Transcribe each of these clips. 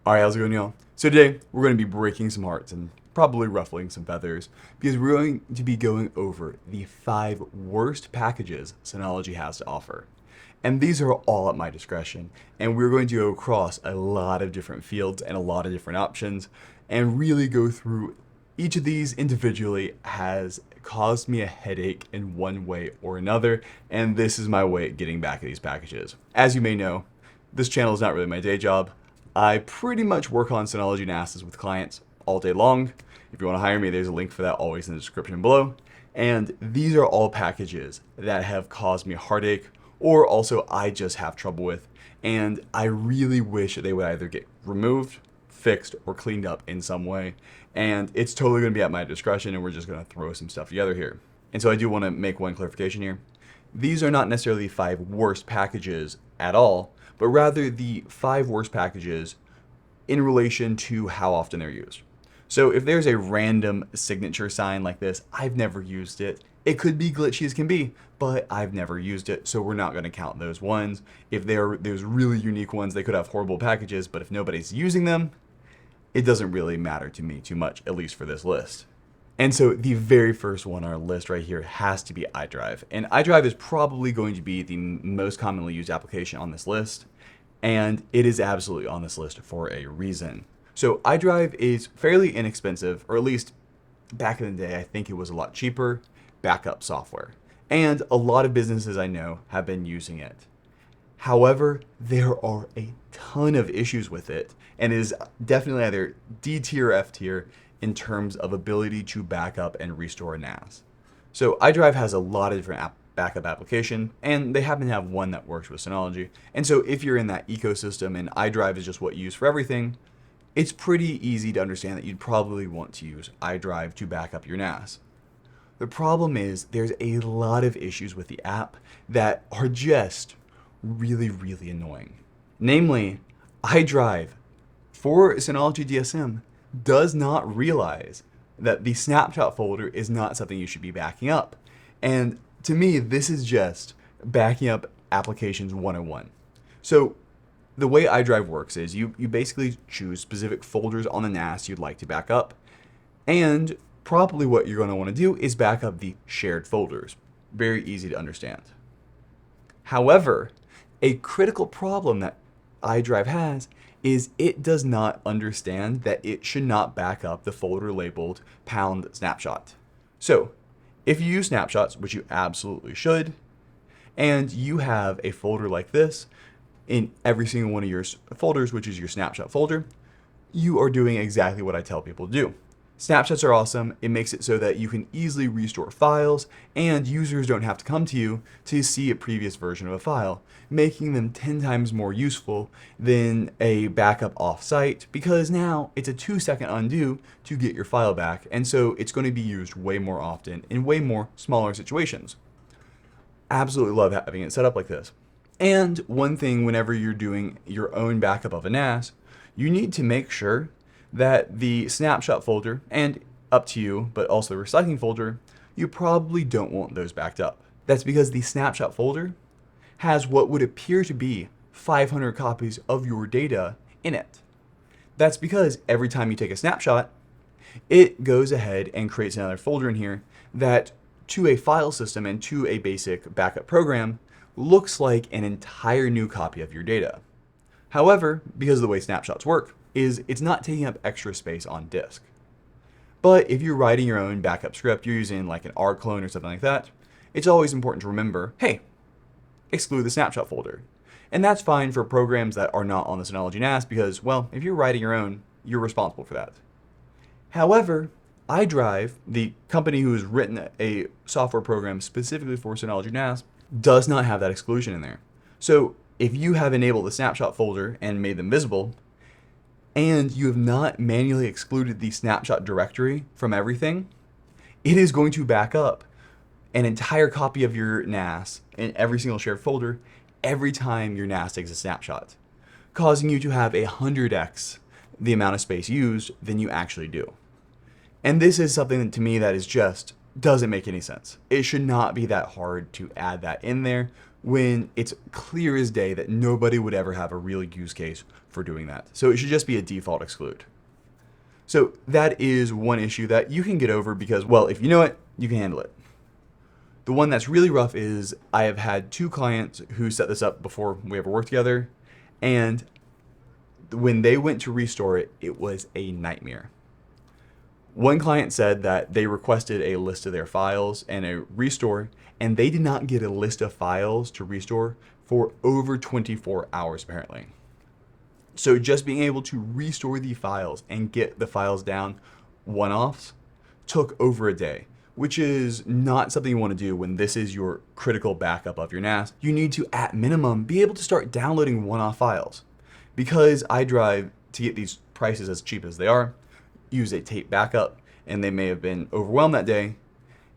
Alright, how's it going, y'all? So today, we're going to be breaking some hearts and probably ruffling some feathers because we're going to be going over the 5 worst packages Synology has to offer. And these are all at my discretion, and we're going to go across a lot of different fields and a lot of different options and really go through each of these individually has caused me a headache in one way or another, and this is my way of getting back at these packages. As you may know, this channel is not really my day job. I pretty much work on Synology NASs with clients all day long. If you want to hire me, there's a link for that always in the description below. And these are all packages that have caused me heartache or also I just have trouble with. And I really wish they would either get removed, fixed, or cleaned up in some way. And it's totally going to be at my discretion, and we're just going to throw some stuff together here. And so I do want to make one clarification here. These are not necessarily the 5 worst packages at all, but rather the 5 worst packages in relation to how often they're used. So if there's a random signature sign like this, I've never used it. It could be glitchy as can be, but I've never used it, so we're not going to count those ones. If there's really unique ones, they could have horrible packages, but if nobody's using them, it doesn't really matter to me too much, at least for this list. And so the very first one on our list right here has to be IDrive. And IDrive is probably going to be the most commonly used application on this list. And it is absolutely on this list for a reason. So IDrive is fairly inexpensive, or at least back in the day, I think it was a lot cheaper backup software. And a lot of businesses I know have been using it. However, there are a ton of issues with it, and it is definitely either D tier or F tier in terms of ability to back up and restore a NAS. So iDrive has a lot of different backup application, and they happen to have one that works with Synology. And so if you're in that ecosystem and iDrive is just what you use for everything, it's pretty easy to understand that you'd probably want to use iDrive to back up your NAS. The problem is there's a lot of issues with the app that are just really, really annoying. Namely, iDrive for Synology DSM does not realize that the snapshot folder is not something you should be backing up. And to me, this is just backing up applications 101. So the way iDrive works is you basically choose specific folders on the NAS you'd like to back up. And probably what you're going to want to do is back up the shared folders. Very easy to understand. However, a critical problem that iDrive has is it does not understand that it should not back up the folder labeled #snapshot. So if you use snapshots, which you absolutely should, and you have a folder like this in every single one of your folders, which is your snapshot folder, you are doing exactly what I tell people to do. Snapshots are awesome. It makes it so that you can easily restore files, and users don't have to come to you to see a previous version of a file, making them 10 times more useful than a backup off-site, because now it's a 2-second undo to get your file back, and so it's going to be used way more often in way more smaller situations. Absolutely love having it set up like this. And one thing whenever you're doing your own backup of a NAS, you need to make sure that the snapshot folder, and up to you, but also the recycling folder, you probably don't want those backed up. That's because the snapshot folder has what would appear to be 500 copies of your data in it. That's because every time you take a snapshot, it goes ahead and creates another folder in here that to a file system and to a basic backup program looks like an entire new copy of your data. However, because of the way snapshots work, is it's not taking up extra space on disk. But if you're writing your own backup script, you're using like an R clone or something like that, it's always important to remember, hey, exclude the snapshot folder. And that's fine for programs that are not on the Synology NAS because, well, if you're writing your own, you're responsible for that. However, iDrive, the company who has written a software program specifically for Synology NAS, does not have that exclusion in there. So if you have enabled the snapshot folder and made them visible, and you have not manually excluded the snapshot directory from everything, it is going to back up an entire copy of your NAS in every single shared folder every time your NAS takes a snapshot, causing you to have 100x the amount of space used than you actually do. And this is something to me that is just doesn't make any sense. It should not be that hard to add that in there when it's clear as day that nobody would ever have a real use case for doing that. So it should just be a default exclude. So that is one issue that you can get over because, well, if you know it, you can handle it. The one that's really rough is I have had 2 clients who set this up before we ever worked together, and when they went to restore it, it was a nightmare. One client said that they requested a list of their files and a restore, and they did not get a list of files to restore for over 24 hours apparently. So just being able to restore the files and get the files down one-offs took over a day, which is not something you want to do when this is your critical backup of your NAS. You need to, at minimum, be able to start downloading one-off files. Because iDrive, to get these prices as cheap as they are, use a tape backup, and they may have been overwhelmed that day,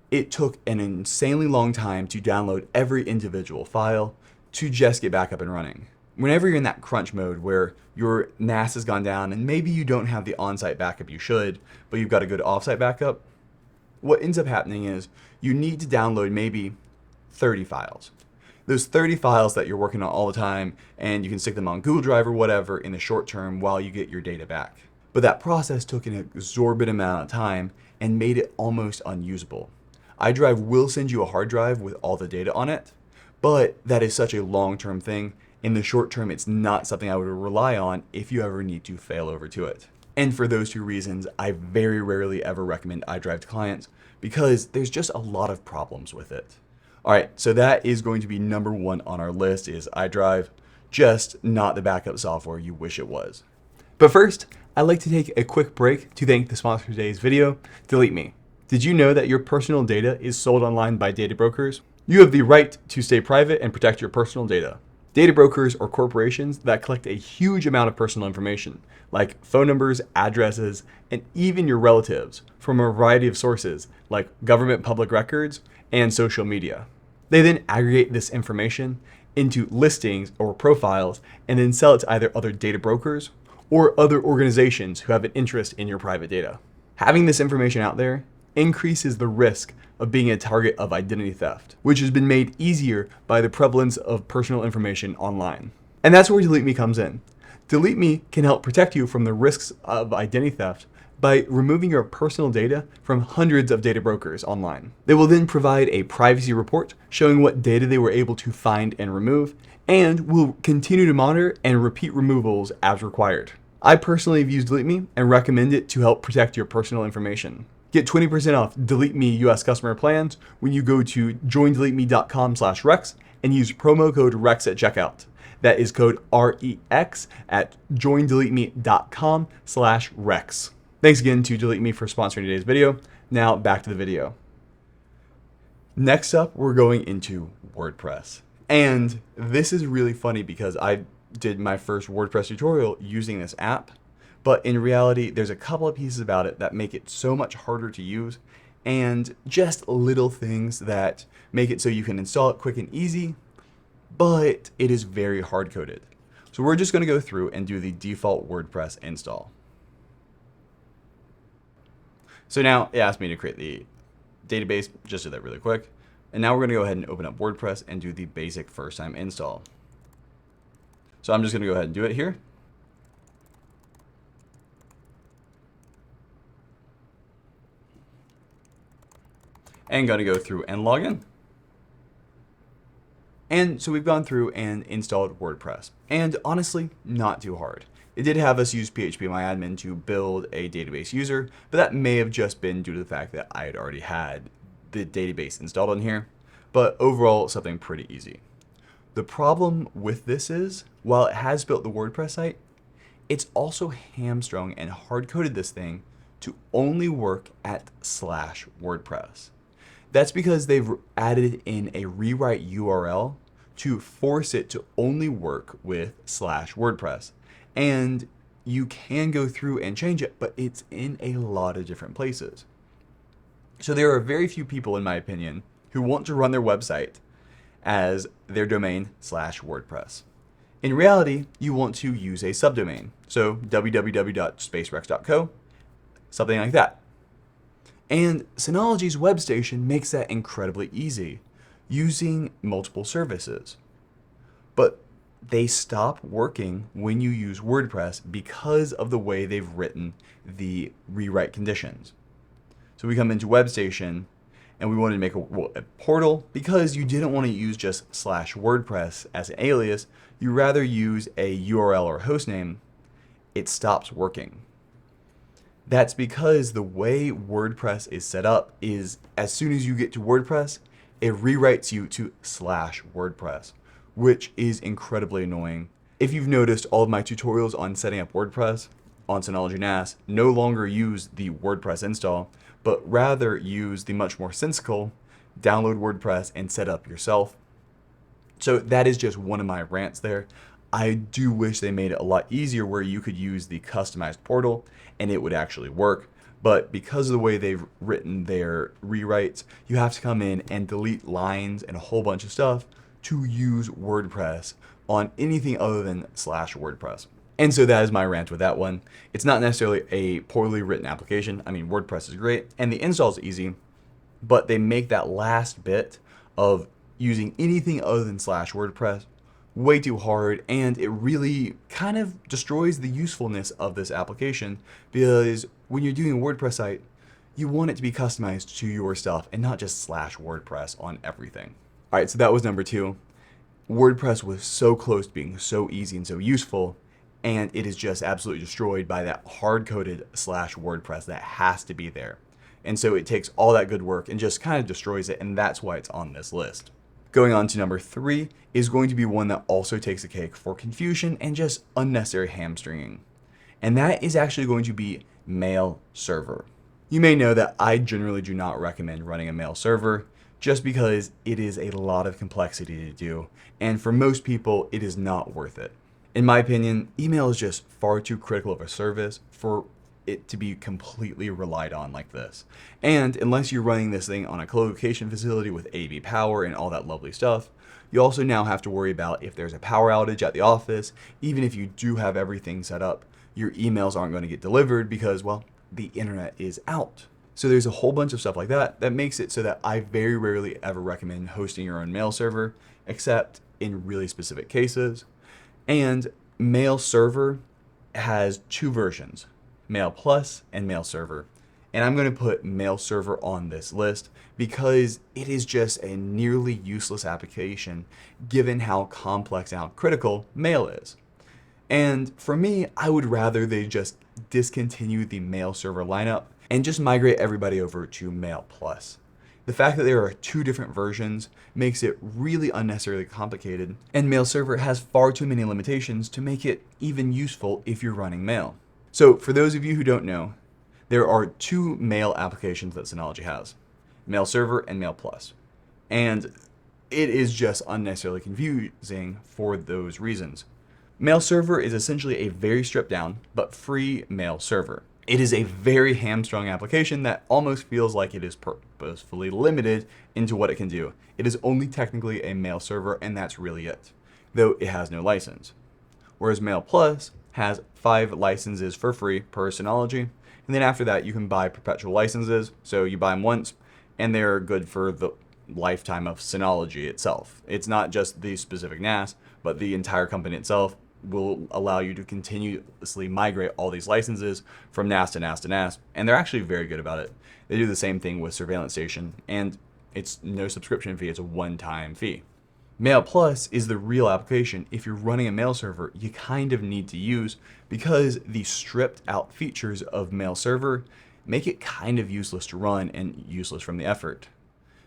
it took an insanely long time to download every individual file to just get back up and running. Whenever you're in that crunch mode where your NAS has gone down and maybe you don't have the on-site backup you should, but you've got a good off-site backup, what ends up happening is you need to download maybe 30 files. Those 30 files that you're working on all the time, and you can stick them on Google Drive or whatever in the short term while you get your data back. But that process took an exorbitant amount of time and made it almost unusable. iDrive will send you a hard drive with all the data on it, but that is such a long-term thing. In the short term, it's not something I would rely on if you ever need to fail over to it. And for those 2 reasons, I very rarely ever recommend iDrive to clients because there's just a lot of problems with it. All right, so that is going to be number 1 on our list is iDrive, just not the backup software you wish it was. But first, I'd like to take a quick break to thank the sponsor of today's video, DeleteMe. Did you know that your personal data is sold online by data brokers? You have the right to stay private and protect your personal data. Data brokers are corporations that collect a huge amount of personal information, like phone numbers, addresses, and even your relatives from a variety of sources, like government public records and social media. They then aggregate this information into listings or profiles and then sell it to either other data brokers or other organizations who have an interest in your private data. Having this information out there increases the risk of being a target of identity theft, which has been made easier by the prevalence of personal information online. And that's where DeleteMe comes in. DeleteMe can help protect you from the risks of identity theft by removing your personal data from hundreds of data brokers online. They will then provide a privacy report showing what data they were able to find and remove, and will continue to monitor and repeat removals as required. I personally have used DeleteMe and recommend it to help protect your personal information. Get 20% off DeleteMe US customer plans when you go to joindeleteme.com/Rex and use promo code REX at checkout. That is code REX at joindeleteme.com/Rex. Thanks again to DeleteMe for sponsoring today's video. Now back to the video. Next up, we're going into WordPress. And this is really funny because I did my first WordPress tutorial using this app. But in reality, there's a couple of pieces about it that make it so much harder to use, and just little things that make it so you can install it quick and easy, but it is very hard-coded. So we're just going to go through and do the default WordPress install. So now it asked me to create the database, just do that really quick. And now we're going to go ahead and open up WordPress and do the basic first-time install. So I'm just going to go ahead and do it here. And going to go through and log in. And so we've gone through and installed WordPress. And honestly, not too hard. It did have us use PHPMyAdmin to build a database user, but that may have just been due to the fact that I had already had the database installed on here. But overall, something pretty easy. The problem with this is, while it has built the WordPress site, it's also hamstrung and hard-coded this thing to only work at /WordPress. That's because they've added in a rewrite URL to force it to only work with /WordPress. And you can go through and change it, but it's in a lot of different places. So there are very few people, in my opinion, who want to run their website as their domain /WordPress. In reality, you want to use a subdomain. So www.spacerex.co, something like that. And Synology's web station makes that incredibly easy using multiple services. But they stop working when you use WordPress because of the way they've written the rewrite conditions. So we come into WebStation and we wanted to make a portal because you didn't want to use just /WordPress as an alias. You rather use a URL or hostname. It stops working. That's because the way WordPress is set up is as soon as you get to WordPress, it rewrites you to /WordPress, which is incredibly annoying. If you've noticed, all of my tutorials on setting up WordPress on Synology NAS no longer use the WordPress install, but rather use the much more sensical download WordPress and set up yourself. So that is just one of my rants there. I do wish they made it a lot easier where you could use the customized portal and it would actually work. But because of the way they've written their rewrites, you have to come in and delete lines and a whole bunch of stuff to use WordPress on anything other than /WordPress. And so that is my rant with that one. It's not necessarily a poorly written application. I mean, WordPress is great and the install is easy, but they make that last bit of using anything other than /WordPress way too hard, and it really kind of destroys the usefulness of this application, because when you're doing a WordPress site, you want it to be customized to your stuff and not just /WordPress on everything. All right, so that was number 2. WordPress was so close to being so easy and so useful, and it is just absolutely destroyed by that hard-coded /WordPress that has to be there. And so it takes all that good work and just kind of destroys it, and that's why it's on this list. Going on to number 3 is going to be one that also takes a cake for confusion and just unnecessary hamstringing. And that is actually going to be mail server. You may know that I generally do not recommend running a mail server just because it is a lot of complexity to do, and for most people, it is not worth it. In my opinion, email is just far too critical of a service for it to be completely relied on like this. And unless you're running this thing on a co-location facility with AV power and all that lovely stuff, you also now have to worry about if there's a power outage at the office. Even if you do have everything set up, your emails aren't going to get delivered because, well, the internet is out. So there's a whole bunch of stuff like that that makes it so that I very rarely ever recommend hosting your own mail server, except in really specific cases. And mail server has 2 versions, Mail Plus and Mail Server. And I'm going to put Mail Server on this list because it is just a nearly useless application given how complex and how critical mail is. And for me, I would rather they just discontinue the Mail Server lineup and just migrate everybody over to Mail Plus. The fact that there are 2 different versions makes it really unnecessarily complicated, and Mail Server has far too many limitations to make it even useful if you're running mail. So for those of you who don't know, there are 2 mail applications that Synology has, Mail Server and Mail Plus. And it is just unnecessarily confusing for those reasons. Mail Server is essentially a very stripped down but free mail server. It is a very hamstrung application that almost feels like it is purposefully limited into what it can do. It is only technically a mail server, and that's really it, though it has no license. Whereas Mail Plus has 5 licenses for free per Synology, and then after that you can buy perpetual licenses, so you buy them once and they're good for the lifetime of Synology itself. It's not just the specific NAS, but the entire company itself will allow you to continuously migrate all these licenses from NAS to NAS to NAS, and they're actually very good about it. They do the same thing with Surveillance Station, and it's no subscription fee, it's a one-time fee. Mail Plus is the real application if you're running a mail server you kind of need to use, because the stripped out features of Mail Server make it kind of useless to run and useless from the effort.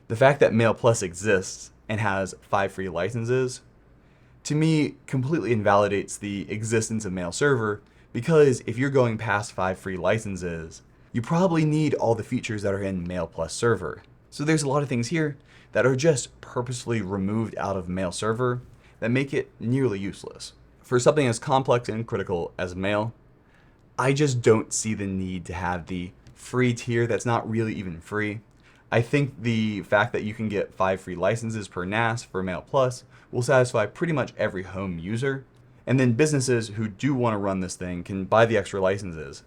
The fact that Mail Plus exists and has 5 free licenses, to me, completely invalidates the existence of Mail Server, because if you're going past 5 free licenses, you probably need all the features that are in Mail Plus Server. So there's a lot of things here that are just purposefully removed out of Mail Server that make it nearly useless. For something as complex and critical as mail, I just don't see the need to have the free tier that's not really even free. I think the fact that you can get 5 free licenses per NAS for Mail Plus will satisfy pretty much every home user, and then businesses who do want to run this thing can buy the extra licenses.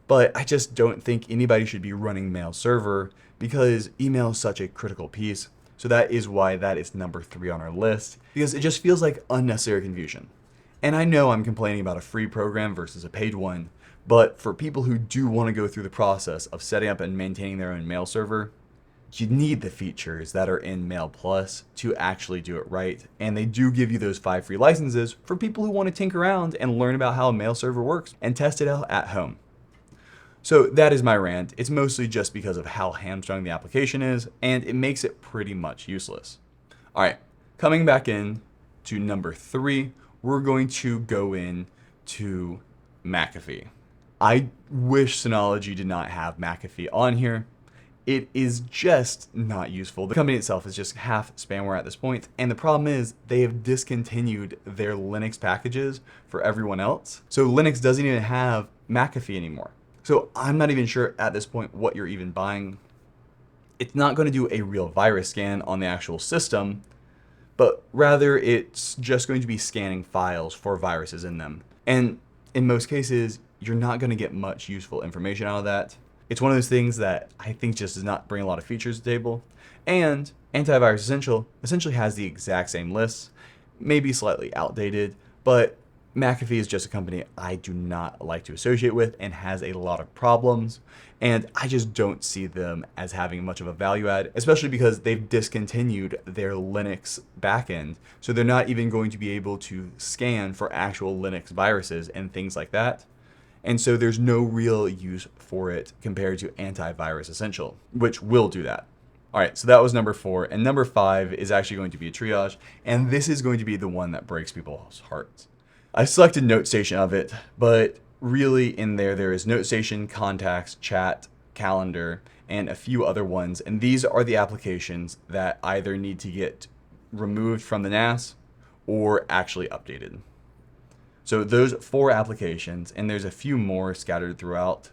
But I just don't think anybody should be running Mail Server because email is such a critical piece. So that is why that is number 3 on our list, because it just feels like unnecessary confusion. And I know I'm complaining about a free program versus a paid one, but for people who do want to go through the process of setting up and maintaining their own mail server, you need the features that are in Mail Plus to actually do it right. And they do give you those 5 free licenses for people who want to tinker around and learn about how a mail server works and test it out at home. So that is my rant. It's mostly just because of how hamstrung the application is, and it makes it pretty much useless. All right, coming back in to number 3, we're going to go in to McAfee. I wish Synology did not have McAfee on here. It is just not useful. The company itself is just half spamware at this point, and the problem is they have discontinued their Linux packages for everyone else. So Linux doesn't even have McAfee anymore. So I'm not even sure at this point what you're even buying. It's not going to do a real virus scan on the actual system, but rather it's just going to be scanning files for viruses in them. And in most cases, you're not going to get much useful information out of that. It's one of those things that I think just does not bring a lot of features to the table. And Antivirus Essential essentially has the exact same lists, maybe slightly outdated, but McAfee is just a company I do not like to associate with and has a lot of problems, and I just don't see them as having much of a value add, especially because they've discontinued their Linux backend, so they're not even going to be able to scan for actual Linux viruses and things like that. And so there's no real use for it compared to Antivirus Essential, which will do that. All right, so that was number 4, and number 5 is actually going to be a triage, and this is going to be the one that breaks people's hearts. I selected NoteStation of it, but really in there is NoteStation, Contacts, Chat, Calendar, and a few other ones. And these are the applications that either need to get removed from the NAS or actually updated. So those 4 applications, and there's a few more scattered throughout,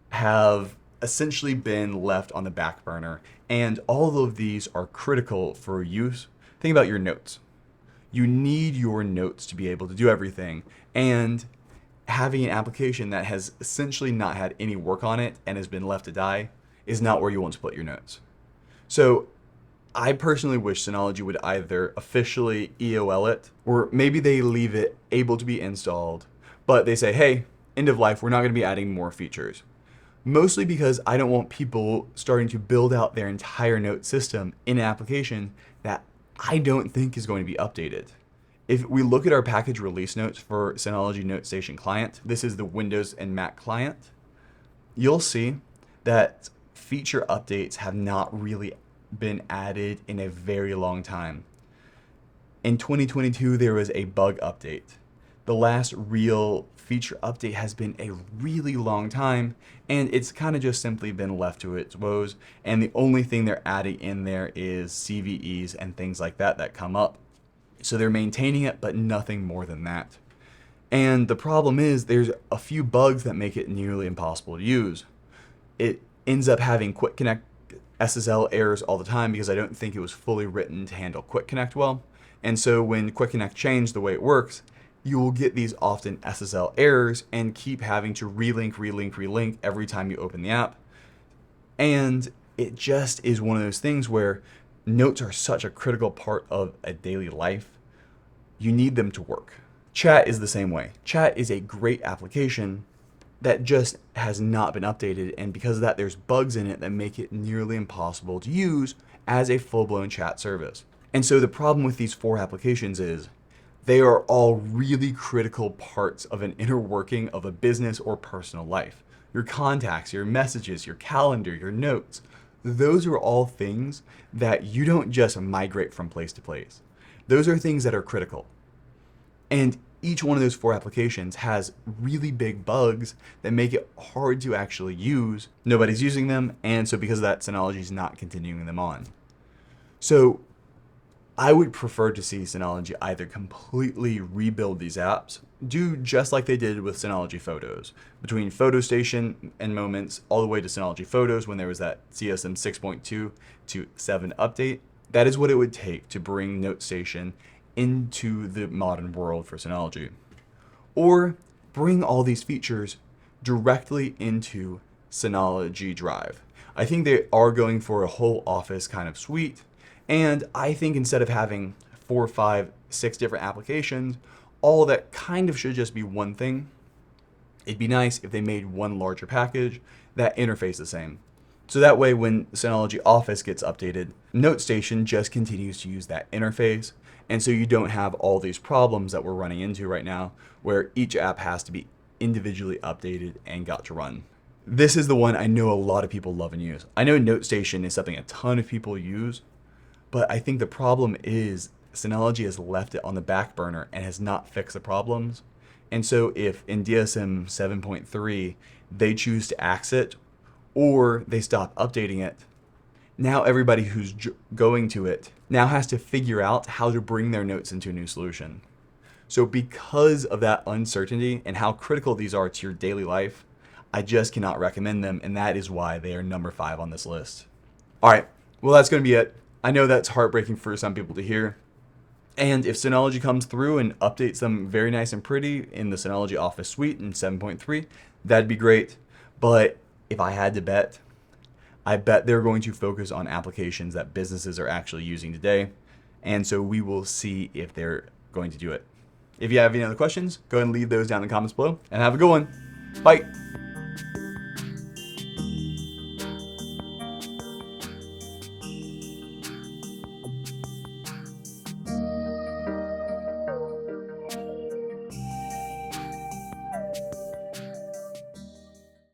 have essentially been left on the back burner. And all of these are critical for use. Think about your notes. You need your notes to be able to do everything, and having an application that has essentially not had any work on it and has been left to die is not where you want to put your notes. So I personally wish Synology would either officially EOL it, or maybe they leave it able to be installed, but they say, hey, end of life, we're not going to be adding more features. Mostly because I don't want people starting to build out their entire note system in an application that I don't think is going to be updated. If we look at our package release notes for Synology NoteStation client, this is the Windows and Mac client, you'll see that feature updates have not really been added in a very long time. In 2022, there was a bug update. The last real feature update has been a really long time, and it's kind of just simply been left to its woes, and the only thing they're adding in there is CVEs and things like that come up. So they're maintaining it, but nothing more than that. And the problem is there's a few bugs that make it nearly impossible to use. It ends up having Quick Connect SSL errors all the time because I don't think it was fully written to handle Quick Connect well. And so when Quick Connect changed the way it works, you will get these often SSL errors and keep having to relink every time you open the app. And it just is one of those things where notes are such a critical part of a daily life. You need them to work. Chat is the same way. Chat is a great application that just has not been updated, and because of that, there's bugs in it that make it nearly impossible to use as a full-blown chat service. And so the problem with these 4 applications is they are all really critical parts of an inner working of a business or personal life. Your contacts, your messages, your calendar, your notes, those are all things that you don't just migrate from place to place. Those are things that are critical. And each one of those 4 applications has really big bugs that make it hard to actually use. Nobody's using them, and so because of that, Synology is not continuing them on. So I would prefer to see Synology either completely rebuild these apps, do just like they did with Synology Photos, between PhotoStation and Moments all the way to Synology Photos when there was that CSM 6.2 to 7 update. That is what it would take to bring NoteStation into the modern world for Synology. Or bring all these features directly into Synology Drive. I think they are going for a whole office kind of suite, And I think instead of having 4, 5, 6 different applications, all that kind of should just be one thing. It'd be nice if they made one larger package that interface the same. So that way when Synology Office gets updated, NoteStation just continues to use that interface. And so you don't have all these problems that we're running into right now where each app has to be individually updated and got to run. This is the one I know a lot of people love and use. I know NoteStation is something a ton of people use, but I think the problem is Synology has left it on the back burner and has not fixed the problems. And so if in DSM 7.3 they choose to axe it or they stop updating it, now everybody who's going to it now has to figure out how to bring their notes into a new solution. So because of that uncertainty and how critical these are to your daily life, I just cannot recommend them, and that is why they are number 5 on this list. All right, well, that's going to be it. I know that's heartbreaking for some people to hear. And if Synology comes through and updates them very nice and pretty in the Synology Office Suite in 7.3, that'd be great. But if I had to bet, I bet they're going to focus on applications that businesses are actually using today. And so we will see if they're going to do it. If you have any other questions, go ahead and leave those down in the comments below, and have a good one. Bye.